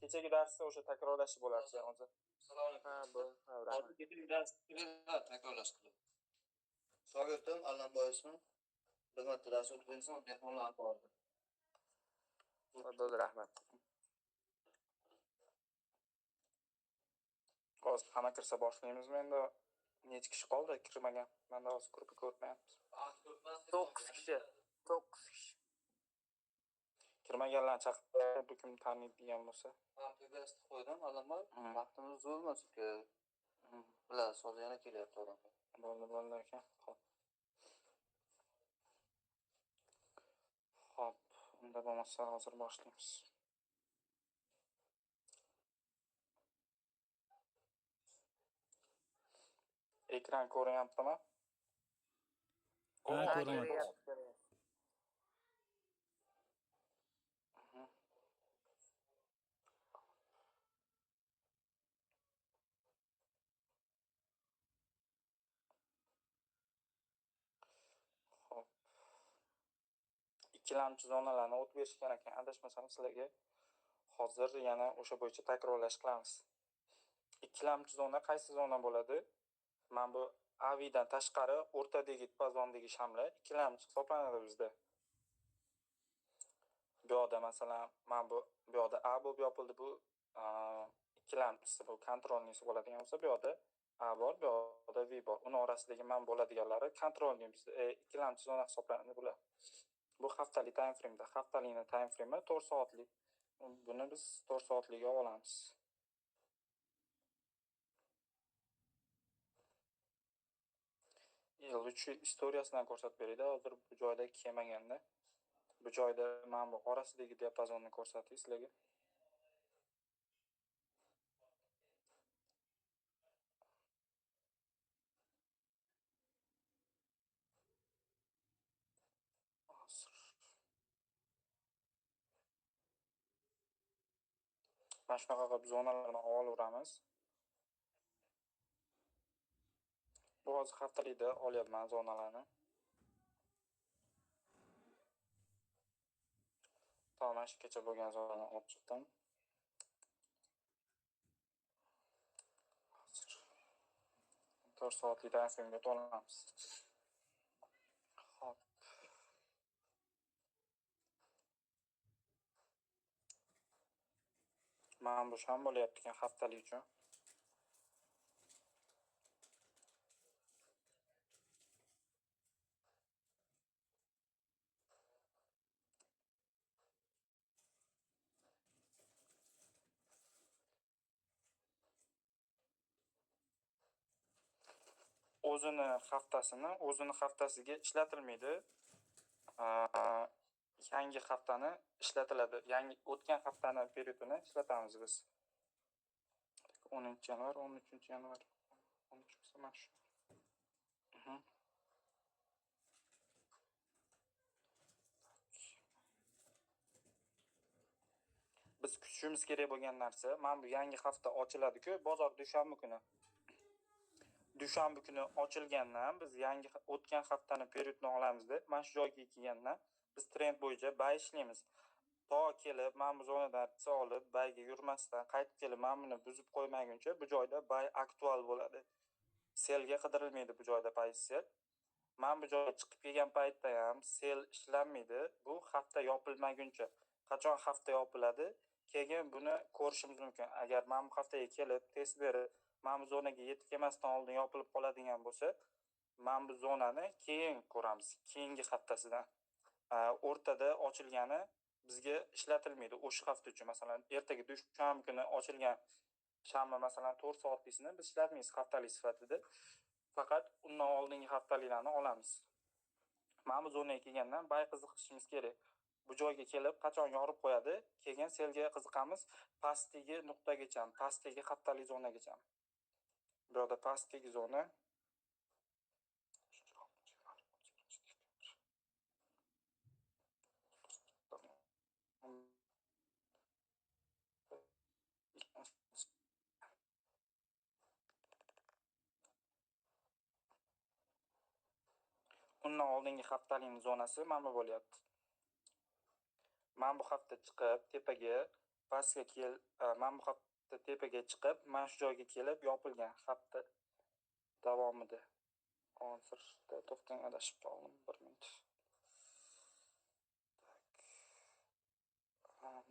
kechagi darsda o'sha takrorlashib bo'lardi o'zi. Assalomu alaykum. Ha, bu. Ha, rahmat. Kechagi darsda takrorlash qilib. Shogirdim Allamboy ismim. Hurmatli Rasul Benson mehmonlar bordi. Bo'ldi, rahmat. Hozir hamma kirsa boshlaymizmi endi? Necha kishi qoldi kirmagan? Menda hozir gruppa ko'rmayapmiz. 9 kishi. 9 kishi. Kirmaganlarni chaqirib bir kim taniydigan bo'lsa. Men pegasti qo'ydim, Allamboy. Vaqtimiz bo'lmas ku. Bilasiz, hozir yana kelyapti odamlar. Bo'ldi aka. Xo'p, unda bo'lmasa hozir boshlaymiz. Ekran ko'ryaptimi? Ha, ko'ryapti. Xo'p. Ikkilamchi zonalarni o'tib berishgan ekan, adashmasam sizlarga. Hozir yana o'sha bo'yicha takrorlash qilamiz. Ikkilamchi zona qaysi zona bo'ladi? Mana bu avidan tashqari o'rtadagi pazondagi shamlar ikkilamchi hisoblanadi bizda. Bu yerda masalan, mana bu yerda A bo'lib yopildi, bu ikkilamchisi, bu kontrolnisi bo'ladigan bo'lsa, bu yerda A bor, bu yerda V bor. Uning orasidagi mana bo'ladiganlari kontrolni bizda ikkilamchi zona hisoblanadi bular. Bu haftalik time frame'da, haftalikning time frame'i 4 soatlik. Buni biz 4 soatliga olamiz. L3 istoriyasidan ko'rsatib beraydi. Hozir bu joyda kelmaganda. Bu joyda mana bu orasidagi diapazonni ko'rsatay sizlarga. Mana shunaqa qilib zonalarni olaveramiz. Bu hozir haftalikda olyapman zonalarni. Mana shugacha bo'lgan zonani olib chiqdim. Hozir 4 soatlik darsga to'lamiz. Xo'p. Mana bu ham bo'lyapti ekan haftalik uchun. o'zini haftasiga ishlatilmaydi. Yangi haftani ishlatiladi. Yangi o'tgan haftani periodini ishlatamiz biz. 10-yanvar, 13-yanvar, 13-mars. Biz kutishimiz kerak bo'lgan narsa, mana bu yangi hafta ochiladi-ku, bozor dushanba kuni. Dushanba kuni ochilgandan biz yangi o'tgan haftani periodini olamizda, mana shu joyga kelgandan biz trend bo'yicha bay ishlaymiz. To kelib, mana bu zonadan olib, bayga yurmasdan qaytib kelib, mana buni buzib qo'ymaguncha bu joyda bay aktual bo'ladi. Selga qidirilmaydi bu joyda pozitsiya. Mana bu joyga chiqib kelgan paytda ham sel ishlanmaydi. Bu hafta yopilmaguncha. Qachon hafta yopiladi? Keyin buni ko'rishimiz mumkin. Agar mana bu haftaga kelib test berib, mana bu zonaga yetib kelmasdan oldin yopilib qoladigan bo'lsa, mana bu zonani keyin ko'ramiz. Keyingi haftasidan. O'rtada ochilgani bizga ishlatilmaydi o'sha hafta uchun. Masalan, ertaga dushanba kuni ochilgan shamma masalan 4 soatlikni biz ishlatmaymiz haftalik sifatida. Faqat undan oldingi haftaliklarni olamiz. Mana bu zonaga kelgandan bay qiziqishimiz kerak. Bu joyga kelib qachon yorib qo'yadi? Keyin selga qiziqamiz. Pastdagi nuqtagacha, pastdagi haftalik zonagacha. Bu yerda pastdagi zona undan oldingi haftalikning zonasi mana bu bo'lyapti. Mana bu hafta chiqib tepaga pastga mana bu hafta tepaga chiqib, mana shu joyga kelib yopilgan hafta davomida. Hozirda to'xtang, adashib qoldim. 1 minut.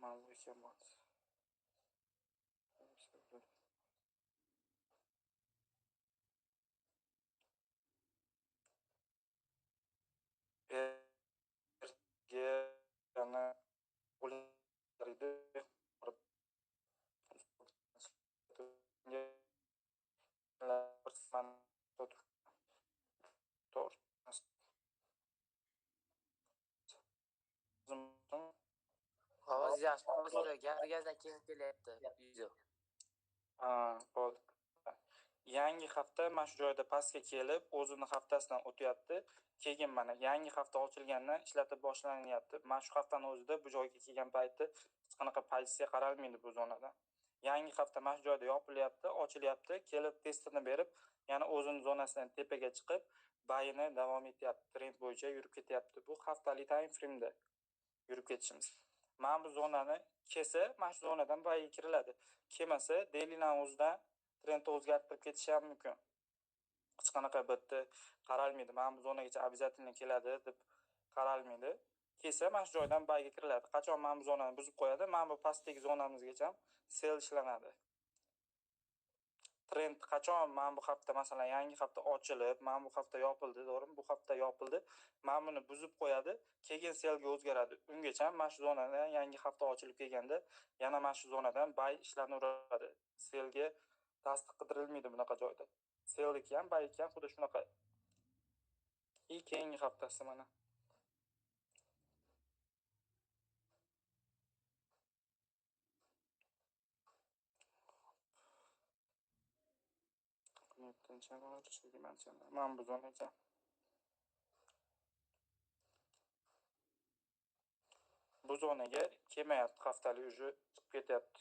Mana bu ekan bo'ldi. Yana ularida Ovoz yaxshi bo'lsa, gapirgandan keyin kelyapti. Video. bo'ldi. Yangi hafta mana shu joyda pastga kelib, o'zini haftasidan o'tyapti. Keyin mana yangi hafta ochilgandan ishlatib boshlanyapti. Mana shu haftaning o'zida bu joyga kelgan payti hech qanaqa pozitsiya qaralmaydi bu zonadan. Yangi hafta mana shu joyda yopilyapti, ochilyapti, kelib testini berib, yana o'zining zonasidan tepaga chiqib, bayini davom etyapti. Trend bo'yicha yurib ketyapti. Bu haftalik time frame da yurib ketishimiz. Mana bu zonani kelsa, mana shu zonadan bayga kiriladi. Kelmasa, dailydan o'zidan trendni o'zgartirib ketishi ham mumkin. Hech qanaqa bitta qaralmaydi. Mana bu zonagacha обязательно keladi deb qaralmaydi. Kelsa, mana shu joydan bayga kiriladi. Qachon mana bu zonani buzib qo'yadi, mana bu pastdagi zonamizgacha sell ishlanadi. Trend qachon mana bu hafta masalan yangi hafta ochilib, mana bu hafta yopildi, to'g'rimi? Bu hafta yopildi. Mana buni buzib qo'yadi, keyin sellga o'zgaradi. Ungacha mana shu zonadan yangi hafta ochilib kelganda yana mana shu zonadan bay ishlanaveradi. Sellga tasdiq qidirilmaydi bunaqa joyda. Sellniki ham, bayniki ham xuddi shunaqa. Keyingi haftasi mana. Mana bu zonaga. Bu zonaga kelmayapti, haftalik уже chiqib ketyapti.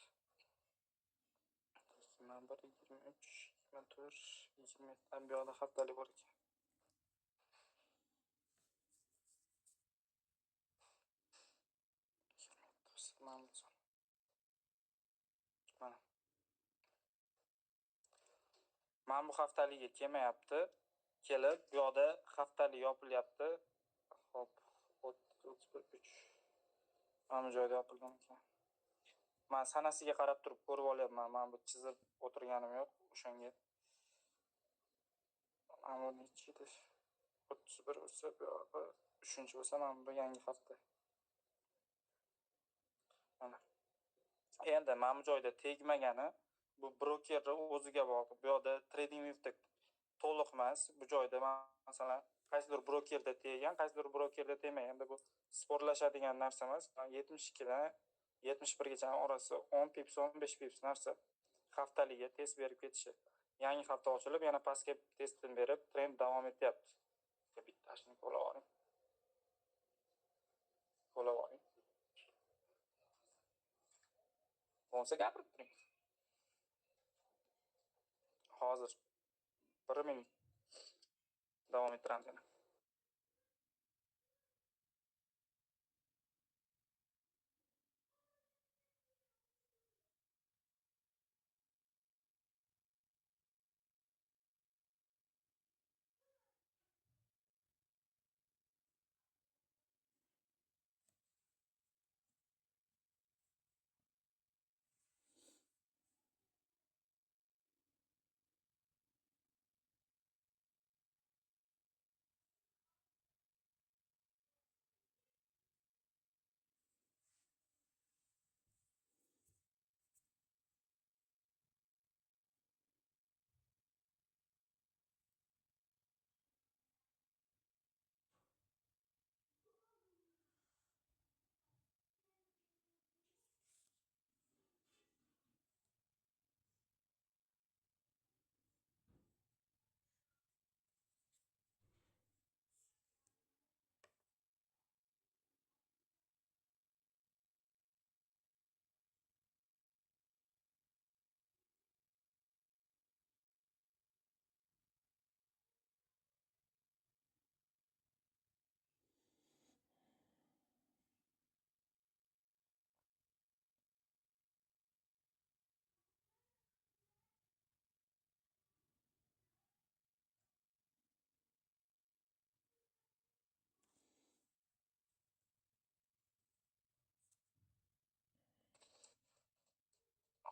21, 23, 24, 20 tam bu yoqda haftalik bor ekan. Mana bu haftaliga kelmayapti. Kelib, bu yoqda haftalik yopilyapti. Hop, 33. Mana bu joyda yopilgan ekan. Men sanasiga qarab turib ko'rib olyapman. Men bu chizib o'tirganim yo'q o'shanga. Mana bu nechi edi? 31 bo'lsa, bu yoqda 3-chi bo'lsa, mana bu yangi hafta. Mana. Endi mana bu joyda tegmagani bu brokerni o'ziga bog'liq. Bu yoqda TradingView'da to'liq emas. Bu joyda masalan qaysidir brokerda tegan, qaysidir brokerda tegmagan. Endi bu sporlashadigan narsa emas. 72 dan 71 gacha orasi 10 pips, 15 pips narsa. Haftaliga test berib ketishi. Yangi hafta ochilib, yana pastga testini berib, trend davom etyapti. Bittasini qo'lab oling. Qo'lab oling. Bo'lsa gapirib turing. Hozir 1 minut davom ettiramiz.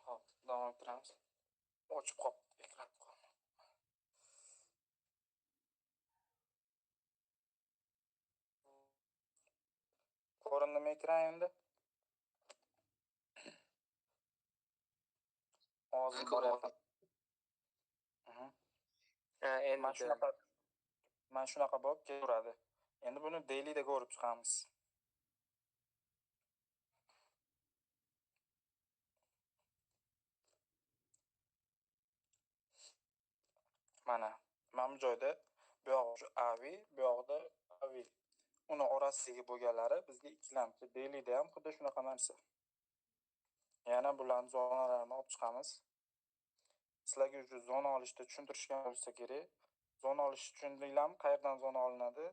Hop, davom ettiramiz. Ochib qolibdi ekran. Ko'rindimi ekran endi? Ovozim boryapti. Mhm. Endi Mana shunaqa bo'lib kelaveradi. Endi buni daily'da ko'rib chiqamiz. Mana bu joyda bu yoq shu AVI, bu yoqda AVI. Uni orasidagi bo'lganlari bizga ikkilamchi. Daily'da ham xuddi shunaqa narsa. Yana bularni zonalarini olib chiqamiz. Sizlarga shu zona olishda tushuntirishgan bo'lsa kerak. Zona olish tushundinglarmi? Qayerdan zona olinadi?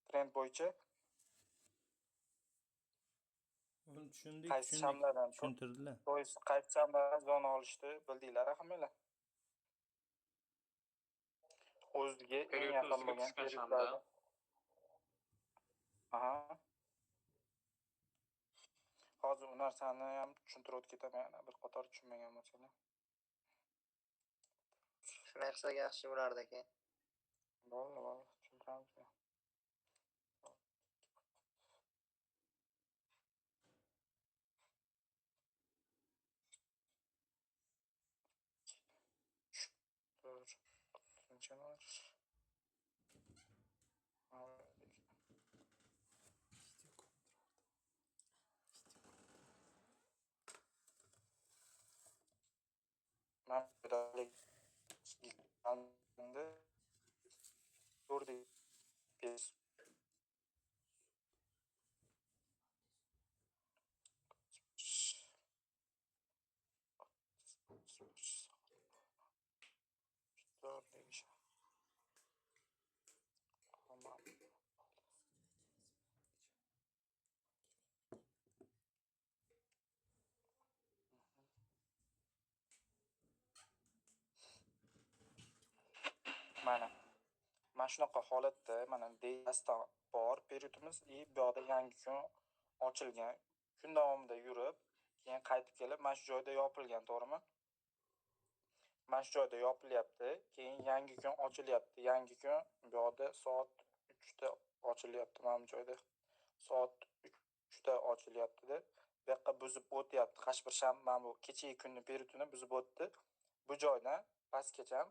Trend bo'yicha Uni tushundik, qaysi shamlardan tushuntirdilar. qaysi shamlardan zona olishni bildinglar hammanglar. O'ziga eng yaqin bo'lgan periodlardan. Aha. Hozir u narsani ham tushuntirib ketaman, yana bir qator tushunmagan bo'lsanglar. shunday qilsak yaxshi bo'lardi aka. Bo'ldi, tushuntiramiz. Mana shunaqa holatda mana daysdan bor periodimiz bu yoqda yangi kun ochilgan. Kun davomida yurib, keyin qaytib kelib mana shu joyda yopilgan, to'g'rimi? Mana shu joyda yopilyapti, keyin yangi kun ochilyapti. Yangi kun bu yoqda soat 3 da ochilyapti mana bu joyda. Soat 3 da ochilyapti-da. Bu yoqqa buzib o'tyapti. Hech bir sham mana bu kechagi kunni periodini buzib o'tdi. Bu joydan pastgacha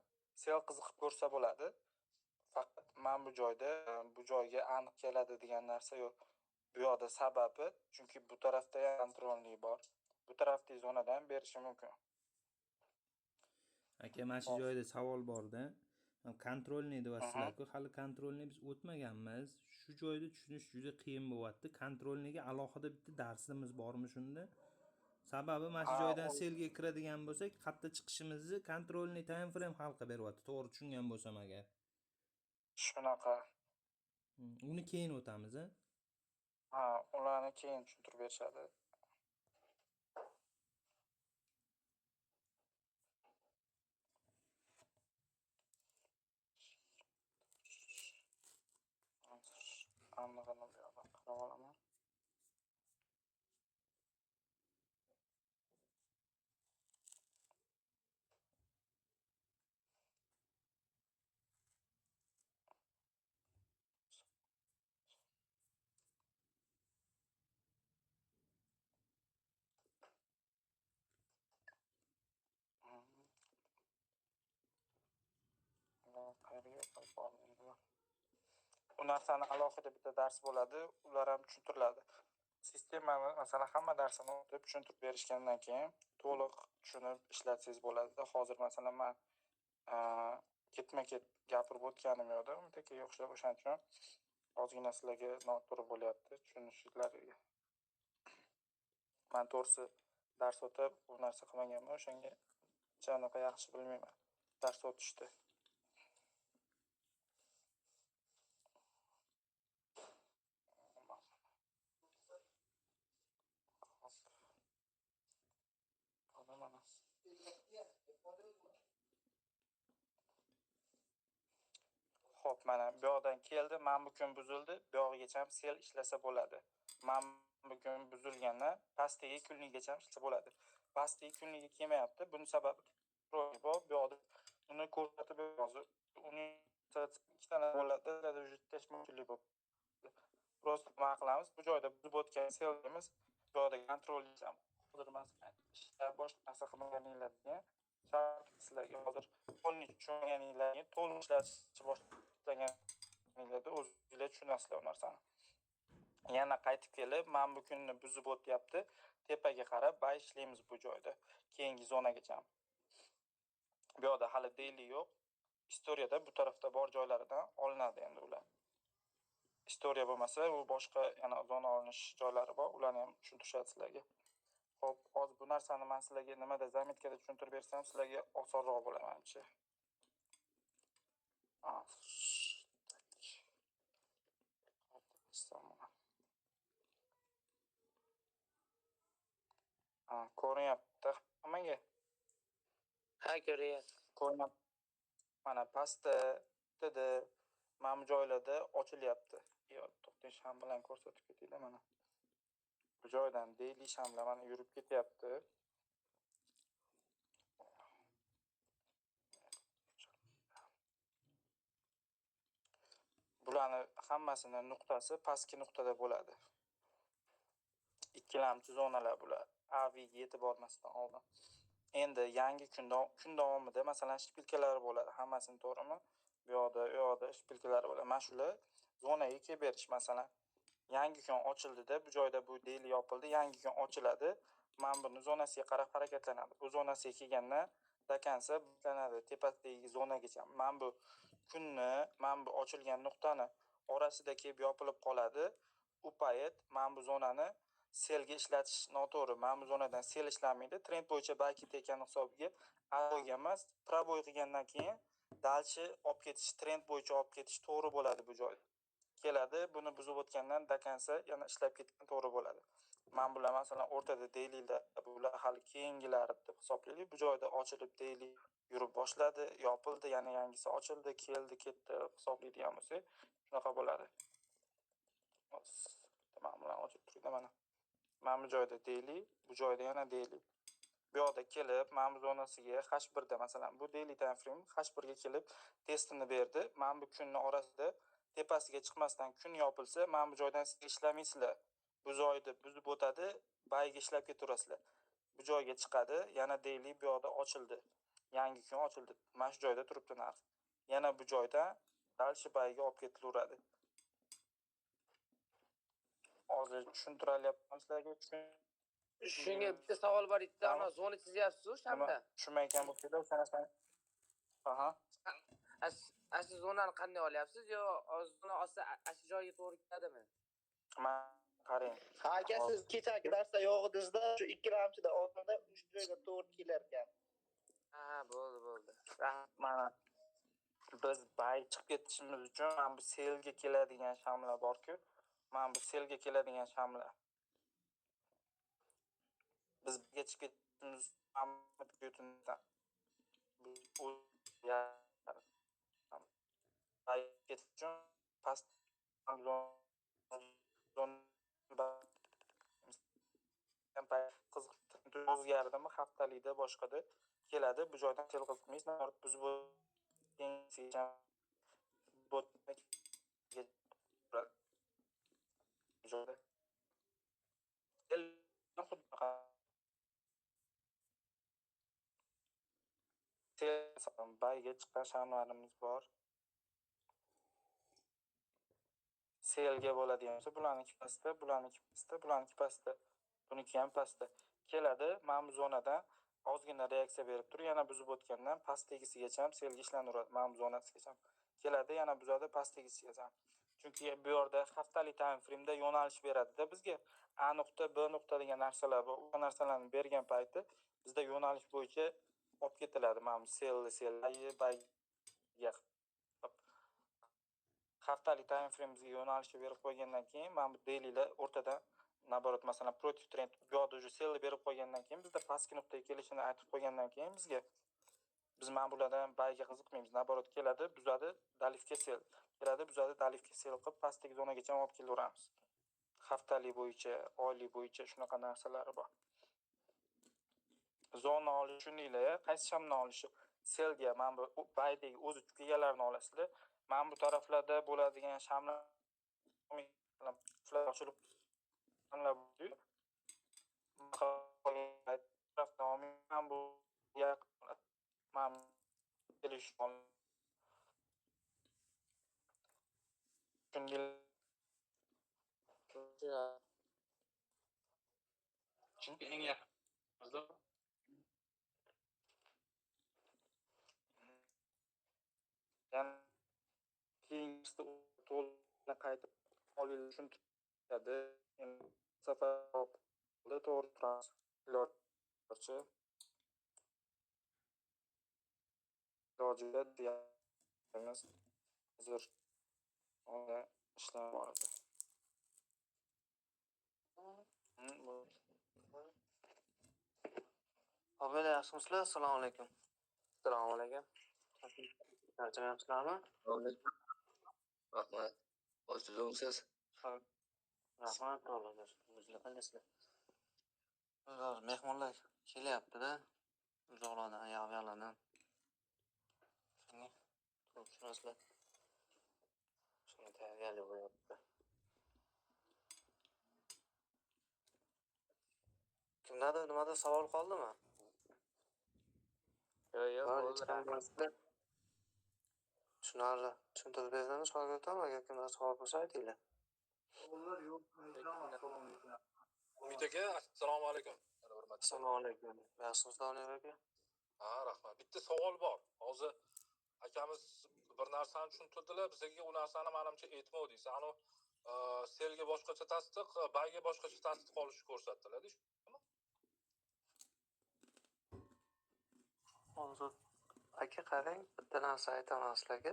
sel qiziqib ko'rsa bo'ladi. Faqat men bu joyda bu joyga aniq keladi degan narsa yo'q. Bu yoqda sababi chunki bu tarafda ham kontrolli bor. Bu tarafdagi zonadan berishi mumkin. Aka, mana shu joyda savol bor-da. Kontrolni deyapsizlar-ku, hali kontrolni biz o'tmaganmiz. Shu joyda tushunish juda qiyin bo'lyapti. Kontrolniga alohida bitta darsimiz bormi shunda? Sababi mana shu joydan selga kiradigan bo'lsak, qayerda chiqishimizni kontrolni time frame hal qilib beryapti. To'g'ri tushungan bo'lsam agar. Shunaqa. Uni keyin o'tamiz, a? Ha, ularni keyin tushuntirib berishadi. Anig'ini bu yoqdan qarab olaman. U narsani alohida bitta dars bo'ladi, ular ham tushuntiriladi. Sistemani masalan hamma darsini o'tib tushuntirib berishgandan keyin to'liq tushunib ishlatsangiz bo'ladi. Hozir masalan men ketma-ket gapirib o'tganim yo'qda, undaga o'xshab o'shaning uchun ozgina sizlarga noto'g'ri bo'lyapti tushunishlaringizga. Men to'g'risi dars o'tib bu narsa qilmaganman, o'shanga anaqa yaxshi bilmayman. Dars o'tishdi. Xo'p, mana bu yoqdan keldi, mana bu kun buzildi, bu yog'igacha ham sel ishlasa bo'ladi. Mana bu kun buzilganda pastdagi kunligacha ham ishlasa bo'ladi. pastki kunligi kelmayapti. Buni sababi bor. Bu yoqda uni ko'rsatib hozir uning ikkita bo'ladi, tashmoqchilik bo'lib. Просто nima qilamiz? Bu joyda buzib o'tgan selimiz bu joyda kontrol qilamiz. Hozir masalan ishlar boshqa narsa qilmaganinglarga sizlarga hozir qo'lni tushunganinglarga to'liq ishlashni boshlaganinglarda o'zingizlar tushunasizlar bu narsani. Yana qaytib kelib, mana bu kunni buzib o'tyapti. Tepaga qarab bay ishlaymiz bu joyda. Keyingi zonagacha. Bu yoqda hali daily yo'q. Istoriyada bu tarafda bor joylaridan olinadi endi ular. Istoriya bo'lmasa, u boshqa yana zona olinish joylari bor. Ularni ham tushuntirishadi sizlarga. Xo'p, hozir bu narsani men sizlarga nimada zametkada tushuntirib bersam, sizlarga osonroq bo'lar menimcha. Ko'rinyapti hammaga. Ha, ko'ryapti. Ko'rinyapti. Mana pastda dedi, mana bu joylarda ochilyapti. Yo, to'xtang, sham bilan ko'rsatib ketayda mana. Bu joydan daily shamlar mana yurib ketyapti. Bularni hammasini nuqtasi pastki nuqtada bo'ladi. Ikkilamchi zonalar bular. AV'ga yetib bormasdan oldin. Endi yangi kun davomida masalan shpilkalar bo'ladi. Hammasini to'g'rimi? Bu yoqda shpilkalar bo'ladi. Mana shular zonaga kelib berish masalan. Yangi kun ochildida, bu joyda bu daily yopildi, yangi kun ochiladi. Mana buni zonasiga qarab harakatlanadi. Bu zonasiga kelganda dakansa boshlanadi tepasidagi zonagacha. Mana bu kunni, mana bu ochilgan nuqtani orasida kelib yopilib qoladi. U payt mana bu zonani selga ishlatish noto'g'ri. Mana bu zonadan sel ishlanmaydi. Trend bo'yicha balki tekani hisobiga a'loga emas, proboy qilgandan keyin dalchi olib ketish, trend bo'yicha olib ketish to'g'ri bo'ladi bu joyda. Keladi, buni buzib o'tgandan dakansa yana ishlab ketgan to'g'ri bo'ladi. Men bular masalan o'rtada dailylar, bular hali keyingilari deb hisoblaylik. Bu joyda ochilib daily yurib boshladi, yopildi, yana yangisi ochildi, keldi, ketdi hisoblaydigan bo'lsak, shunaqa bo'ladi. Mana bular ochib turibdi mana. Mana bu joyda daily, bu joyda yana daily. Bu yoqda kelib, mana bu zonasiga H1 da masalan bu daily time frame H1 ga kelib testini berdi. Mana bu kunning orasida tepasiga chiqmasdan kun yopilsa, mana bu joydan siz ishlamaysizlar. Bu joyda buzib o'tadi, bayga ishlab ketaverasizlar. Bu joyga chiqadi, yana daily bu yoqda ochildi. Yangi kun ochildi. Mana shu joyda turibdi narx. Yana bu joyda dalshi bayga olib ketilaveradi. Hozir tushuntiryapman sizlarga. Shunga bitta savol bor edi. Ana zona chizyapsiz-ku shamda. Tushunmayotgan bo'lsangiz, sanasam. Aha. Siz zonani qanday olyapsiz? Yo, zona olsa shu joyga to'g'ri keladimi? Men qarang. Aka siz kechagi darsda yo'g'idingizda shu ikkilamchida oldinda shu joyga to'g'ri kelar ekan. Ha, bo'ldi. Mana biz bay chiqib ketishimiz uchun mana bu selga keladigan shamlar bor-ku. Mana bu selga keladigan shamlar. Biz birga chiqib ketishimiz hamma bu ya bay ketish uchun past qiziq o'zgardimi haftalikda boshqada keladi. Bu joydan sel qilmaysiz. Buzib bayga chiqqan shamlarimiz bor. Selga bo'ladigan bo'lsa, bularniki pastda, bularniki pastda, bularniki pastda. Buniki ham pastda. Keladi, mana bu zonadan ozgina reaksiya berib turib, yana buzib o'tgandan pastdagisigacha ham selga ishlanaveradi. Mana bu zonasigacha ham. Keladi, yana buzadi pastdagisigacha ham. Chunki bu yerda haftalik time frame da yo'nalish beradi-da bizga. A nuqta, B nuqta degan narsalar bor. U narsalarni bergan payti bizda yo'nalish bo'yicha olib ketiladi. Mana bu selga haftalik time frame'ga yo'nalishni berib qo'ygandan keyin mana bu dailylar o'rtada naborot masalan protiv trend bu yoqda уже selni berib qo'ygandan keyin bizda pastki nuqtaga kelishini aytib qo'ygandan keyin bizga biz mana bulardan bayga qiziqmaymiz. Naborot keladi, buzadi, dalifga sel. Keladi, buzadi, dalifga sel qilib pastdagi zonagacha olib kelaveramiz. Haftalik bo'yicha, oylik bo'yicha shunaqa narsalar bor. zona olish shundaylar, qaysi shamni olishi selga mana bu baydagi o'z egallarini olasizlar. Mana bu taraflarda bo'ladigan shamlar ochilib tanlab bu kelish Chunki eng yaqin keyingisida to'liq qaytib olish uchun turadi. Safarda to'g'ri turamiz. Iloji ilojida deyamiz. Hozir ishlar bor edi. Avvalo yaxshimisizlar? Assalomu alaykum. Assalomu alaykum. Charchamayapsizlarmi? Rahmat. Hozirsiz? Rahmat, Allohga shukr. O'zinglar qandaysizlar? Hozir mehmonlar kelyapti-da. Uzoqlardan, ayog'lardan. Shunga turib turasizlar. Shunga tayyorgarlik bo'lyapti. Kimdadir nimadir savol qoldimi? Yo'q, bo'ldi. Tushunarli. Tushuntirib berdingmi shogirdlar? Agar kimlar savol bo'lsa aytinglar. Umid aka, assalomu alaykum. Assalomu alaykum. Yaxshimisiz Doniyor aka? Ha, rahmat. Bitta savol bor. Hozir akamiz bir narsani tushuntirdilar, bizga u narsani menimcha aytmovdingiz. Ani selga boshqacha tasdiq, bayga boshqacha tasdiq olishni ko'rsatdilar. Hozir aka qarang, bitta narsa aytaman sizlarga.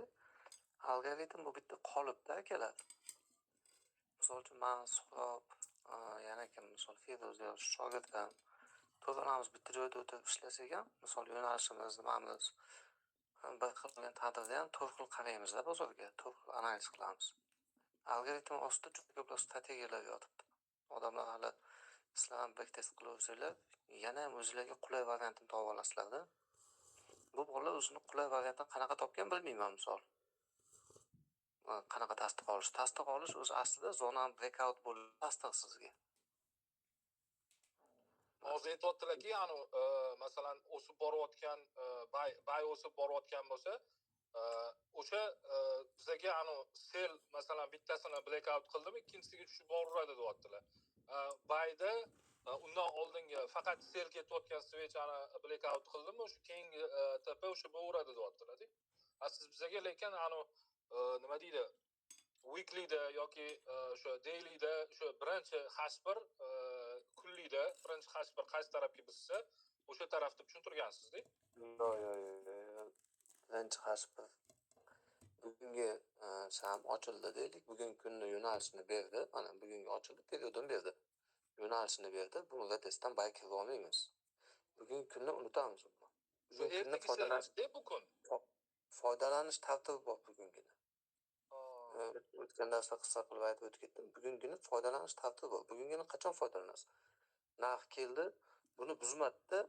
Algoritm bu bitta qolipda akalar. Misol uchun men Suhrob, yana kim, misol Feroz yoki shogirdlar to'g'rimiz bitta joyda o'tib ishlasak ham, misol yo'nalishimiz, nimamiz bir xil bo'lgan taqdirda ham to'rt xil qaraymiz-da bozorga, to'rt xil analiz qilamiz. Algoritm ostida juda ko'plab strategiyalar yotibdi. Odamlar hali sizlar ham backtest qilavsizlar, yana ham o'zingizlarga qulay variantini topib olasizlar-da. Bu bolalar o'zini qulay variantini qanaqa topgan bilmayman misol. Qanaqa tasdiq olish? Tasdiq olish o'zi aslida zona breakout bo'lib tasdiq sizga. Hozir aytayotdilarki, ya'ni masalan o'sib borayotgan bay o'sib borayotgan bo'lsa, o'sha bizga ya'ni sel masalan bittasini blackout qildimi, ikkinchisiga tushib boraveradi deyaptilar. Bayda undan oldingi faqat sel ketayotgan switchani blackout qildimi, o'sha keyingi tepa o'sha bo'raveradi deyaptilar-da. Siz bizga lekin ya'ni nima deydi? Weekly'da yoki o'sha daily'da o'sha birinchi H1 kunlikda birinchi H1 qaysi tarafga bizsa, o'sha tarafda tushuntirgansizda. Yo'q. Birinchi H1 bugungi sham ochildi deylik. Bugungi kunni yo'nalishini berdi. Mana bugungi ochildi, periodini berdi. Yo'nalishini berdi. Buni testdan bayk qila olmaymiz. Bugungi kunni unutamiz. Bugungi kunni foydalanish tartibi bor bugungini. O'tgan darsda qissa qilib aytib o'tib ketdim. Bugungini foydalanish tartibi bor. Bugungini qachon foydalanasiz? Narx keldi, buni buzmasdan.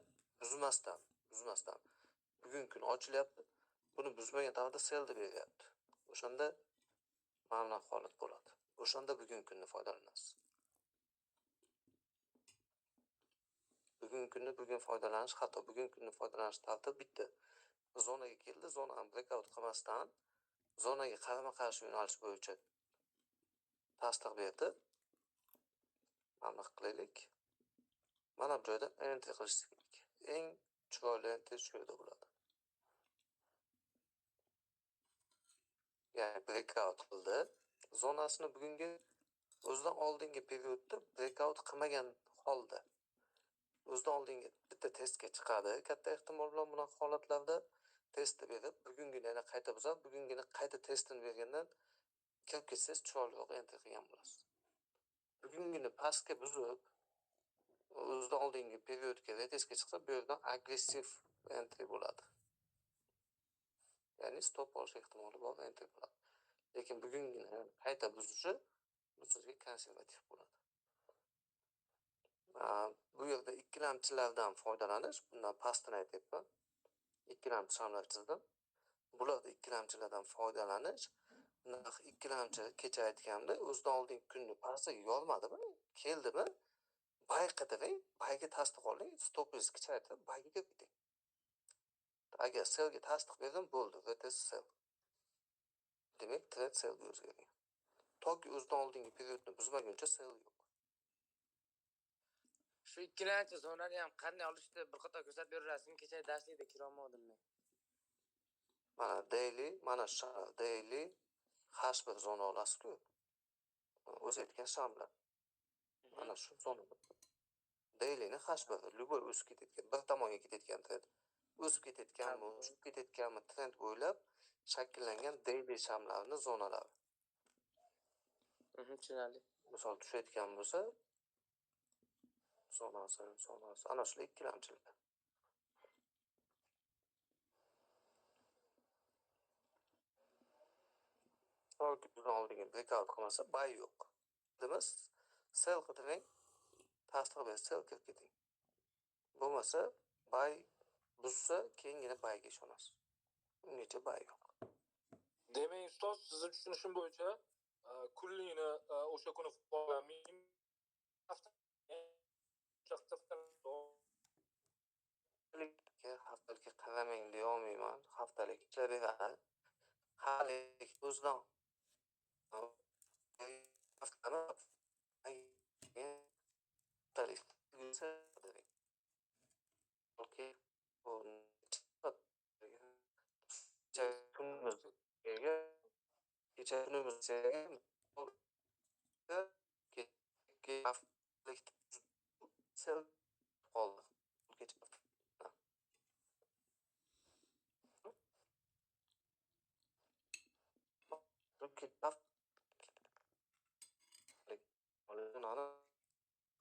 Bugungi kun ochilyapti. Buni buzmagan taqdirda sell deb beryapti. O'shanda ma'lum holat bo'ladi. O'shanda bugungi kunni foydalanasiz. Bugungi kunni bugun foydalanish, hatto bugungi kunni foydalanish tartibi bitta. Zonaga keldi, zonani breakout qilmasdan zonaga qarama-qarshi yo'nalish bo'yicha tasdiq berdi. Aniq qilaylik. Mana bu joyda entry qilish kerak. Eng chiroyli entry shu yerda bo'ladi. Ya'ni breakout qildi. Zonasini bugungi o'zidan oldingi periodda breakout qilmagan holda o'zidan oldingi bitta testga chiqadi. Katta ehtimol bilan bunaqa holatlarda testni berib, bugungini yana qayta buzib, bugungini qayta testini bergandan kirib ketsangiz chiroyliroq entry qilgan bo'lasiz. Bugungini pastga buzib, o'zidan oldingi periodga retestga chiqsa, bu yerdan aggressiv entry bo'ladi. Ya'ni stop olish ehtimoli bor entry bo'ladi. Lekin bugungini qayta buzishi bu sizga konservativ bo'ladi. Bu yerda ikkilamchilardan foydalanish, bundan pastini aytyapman. Ikkilamchi shamlar chizdim. Bularda ikkilamchilardan foydalanish, ikkilamchi kecha aytganda o'zidan oldingi kunni pastiga yormadimi, keldimi, bay qidiring, bayga tasdiq oling, stopingizni kichraytirib, bayga kirib keting. Agar selga tasdiq berdim, bo'ldi, that is sell. Demak, trade sellga o'zgargan. Toki o'zidan oldingi periodni buzmaguncha sell yo'q. Shu ikkilanchi zonani ham qanday olishni bir qator ko'rsatib berasizmi? Kecha darslikda kirolmadim men. Mana daily, mana shu daily H1 zona olasiz-ku. O'zi aytgan shamlar. Mana shu zona. Dailyni H1, любой o'sib ketayotgan, bir tomonga ketayotgan trend. O'sib ketayotganmi, tushib ketayotganmi trend bo'ylab shakllangan daily shamlarni zonalari. Tushunarli. Misol tushayotgan bo'lsa, zonasi, ana shu ikkilamchilik. Toki bizdan oldingi breakout qilmasa, buy yo'q. Demak, sell qidiring, tasdiq berib sell kirib keting. Bo'lmasa, buy buzsa, keyingina buyga ishonasiz. Ungacha buy yo'q. Demak, ustoz, sizni tushunishim bo'yicha kunlikni o'sha kuni foydalanmayman. Haftalikka qaramang deya olmayman. Haftalik ishlaveradi. Hali o'zidan okey. Kecha kunimiz haftalik sel qoldi. Kecha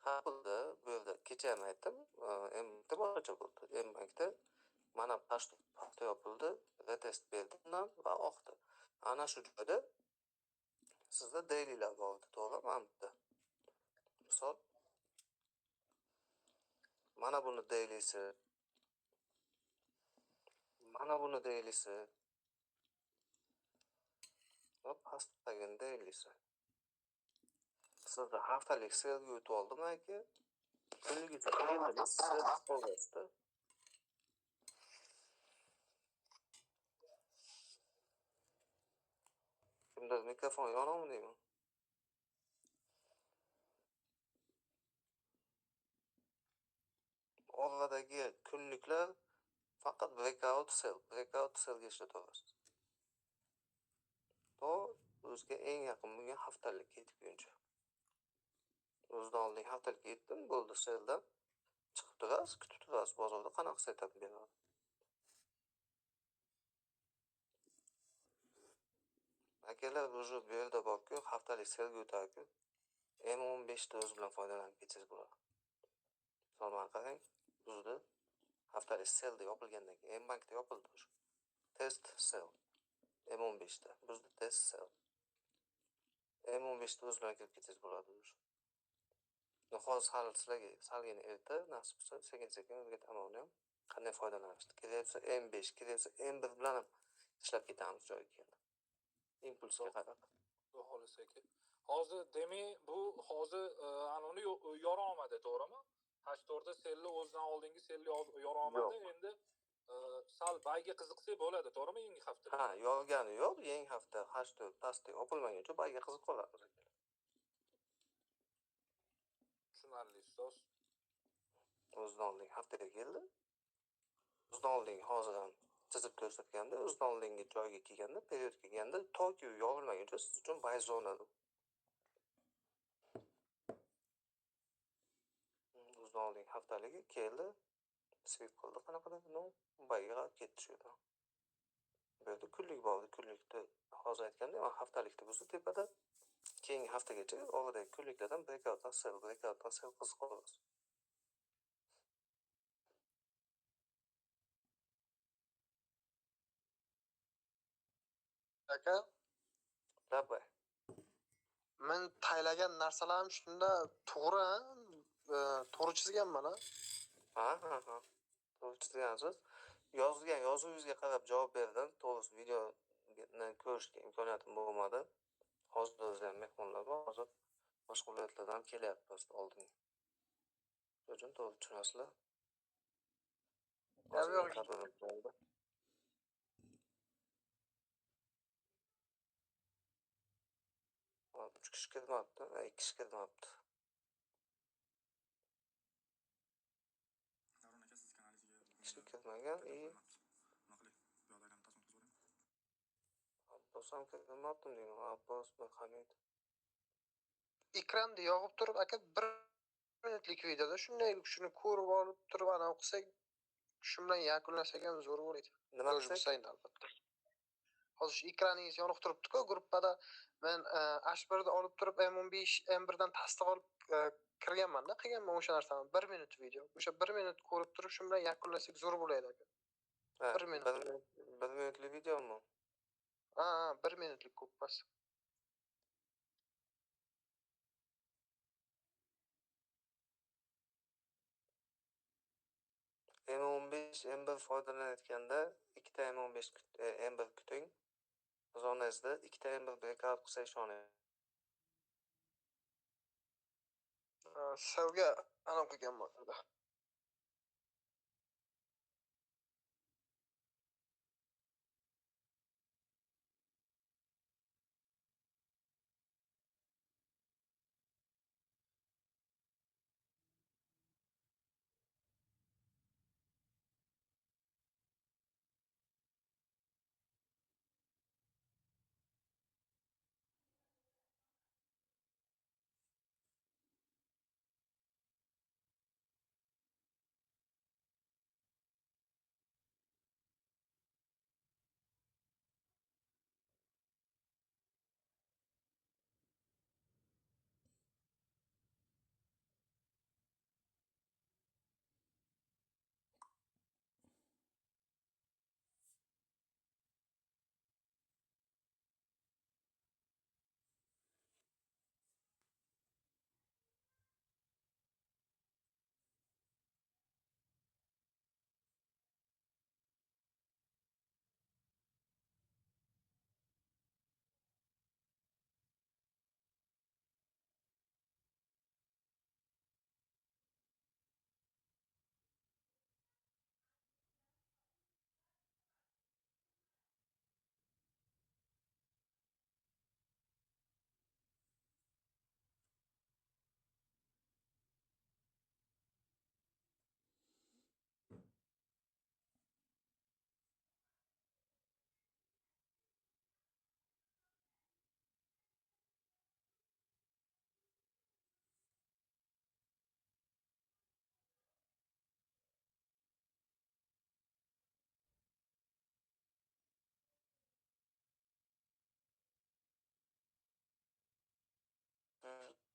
Haqida bu yerda kecha ham aytdim, M-bankda boshqacha bo'ldi. M-bankda mana paxta yopildi, retest berdi va oqdi. Ana shu joyda sizda dailylar bo'ldi, to'g'rimi? Mana misol mana buni dailisi, mana buni dailisi va pastdagi dailisi. Sizda haftalik selga o'tib oldimi aka? Kunligicha keldi, sel qolmasdi. Kimdir mikrofon yonami deyman? Oradagi kunliklar faqat breakout sellga ishlatasiz. To o'ziga eng yaqin bo'lgan haftalikka yetguncha. O'zidan oldin haftalikka yetdim, bo'ldi seldan chiqib turasiz, kutib turasiz bozorda qanaqa setup beradi. Akalar уже bu yerda borku, haftalik selga o'tarku. M15 da o'z bilan foydalanib ketishingiz bo'ladi. Solman qarang, buzdi. Haftalik selda yopilgandan keyin M-bankda yopildi. Test sell. M15 da buzdi, test sell. M15 da o'z bilan kirib ketishingiz bo'ladi. Hozir hali sizlarga salgina erta, nasib bo'lsa sekin-sekin o'rgataman ham. Qanday foydalanishni. Kelayapsa M5, kelayapsa M1 bilan ham ishlab ketamiz joyiga keldi. Impulsga qarab. Xolos aka. Hozir demak, bu hozir anoni yora olmadi, to'g'rimi? H4da selni o'zidan oldingi selni yora olmadi. Endi sal bayga qiziqsak bo'ladi, to'g'rimi? Yangi hafta. Ha, yorgani yo'q. Yangi hafta H4 pastda yopilmaguncha bayga qiziq qoladi. Tushunarli ustoz. O'zidan oldingi haftaga keldi. O'zidan oldingi hozir ham chizib ko'rsatganda, o'zidan oldingi joyga kelganda, period kelganda toki yorilmaguncha siz uchun buy zonadir. O'zidan oldingi haftaligi keldi, sweep qildi, qanaqadir buyga ketdi shu yerdan. Bu yerda kunlik bordi, kunlikda hozir aytganda, haftalikda bo'lsa tepada, keyingi haftagacha oradagi kunliklardan breakoutdan sell qiziq qolasiz. aka, Dabay. men taylagan narsalarim shunda to'g'ri, to'g'ri chizganman a. Ha. To'g'ri chizgansiz. Yozilgan yozuvingizga qarab javob berdim. To'g'risi videoni ko'rishga imkoniyatim bo'lmadi. Hozir o'zi ham mehmonlar bor. Hozir boshqa viloyatlardan kelyapmiz oldinga. Shuning uchun to'g'ri tushunasizlar. Yo'q, yo'q. Tadbirim bo'ldi. Hop, 3 kishi kirmabdi, 2 kishi kirmabdi. Kishi kirmagan, Abbos ham kirmabdi deyman. Abbos bir Hamid. Ekranda yog'ib turib aka 1 minutlik videoda shuni ko'rib olib turib ana o'qisak, shu bilan yakunlasak ham zo'r bo'ladi. Nima O'sha qilsak? sayin albatta. Hozir shu ekraningiz yoniq turibdi-ku gruppada men H1 da olib turib M15 M1 dan tasdiq olib kirganman-da, qilganman o'sha narsani. 1 minut video. O'sha 1 minut ko'rib turib shu bilan yakunlasak zo'r bo'ladi aka. 1 minut. 1 minutlik videomi? Ha, 1 minutlik ko'p bas. M15 M1 foydalanayotganda ikkita M15 M1 kuting. Zonasida ikkita M1 breakout qilsa ishoning. Savga ana qilganman.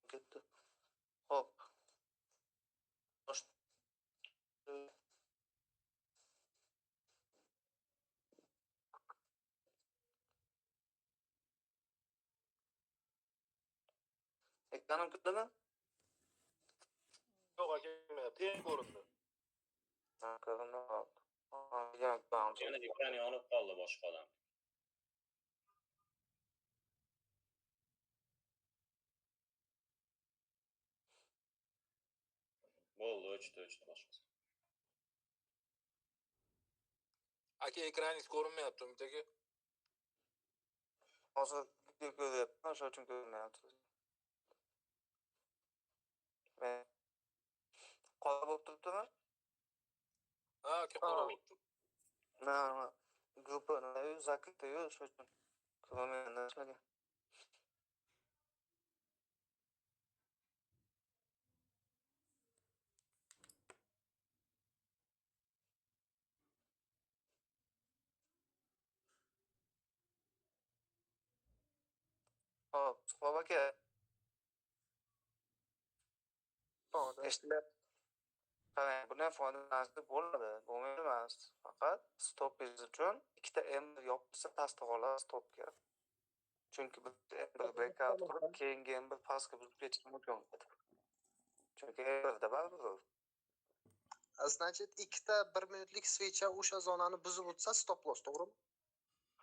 Ketdi. Hop. Ekranim kirdimi? Yo'q aka, teng ko'rindi. Ha, ko'rindi. Hop. Yana ekran yonib qoldi boshqa odam. Bo'ldi, o'chdi boshqasi. Aka, ekraningiz ko'rinmayapti umidagi. Hozir video ko'ryapman, o'sha uchun ko'rinyapti. Men qora bo'lib turibdimi? Ha, aka, qora bo'libdi. Na, gruppa zakрытый, shu uchun ko'rmayman narsaga. Hop, Suhrob aka. Eshitilyapti. Qarang, bundan foydalanishda bo'ladi, bo'lmaydi emas. Faqat stopingiz uchun ikkita M1 yopilsa tasdiq olasiz stopga. Chunki biz M1 breakout qilib, keyingi M1 pastga buzib ketishimiz mumkin. Chunki M1da baribir. Значит, ikkita 1 minutlik switcha o'sha zonani buzib o'tsa stop loss, to'g'rimi?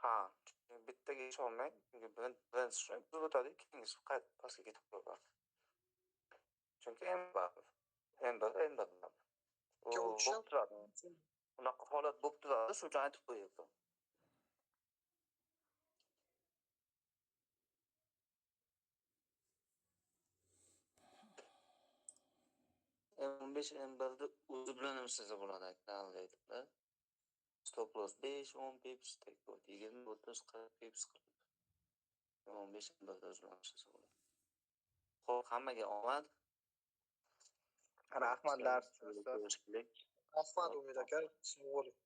Ha, bittaga ishonmang. Chunki birinchi shuni buzib o'tadi, ikkinchisi qaytib pastga ketib qo'yadi. Chunki M1. U bo'lib turadi. Unaqa holat bo'lib turadi, shu uchun aytib qo'yapman. M15 M1da o'zi bilan ham sizda bo'ladi, aktuallaydi. Stop loss 5-10 pips, take profit 20-30-40 pips qilib. M15 M1da o'zi bilan sizda bo'ladi. Xo'p, hammaga omad. Rahmatlar. Rahmat Umid aka, sog' bo'ling.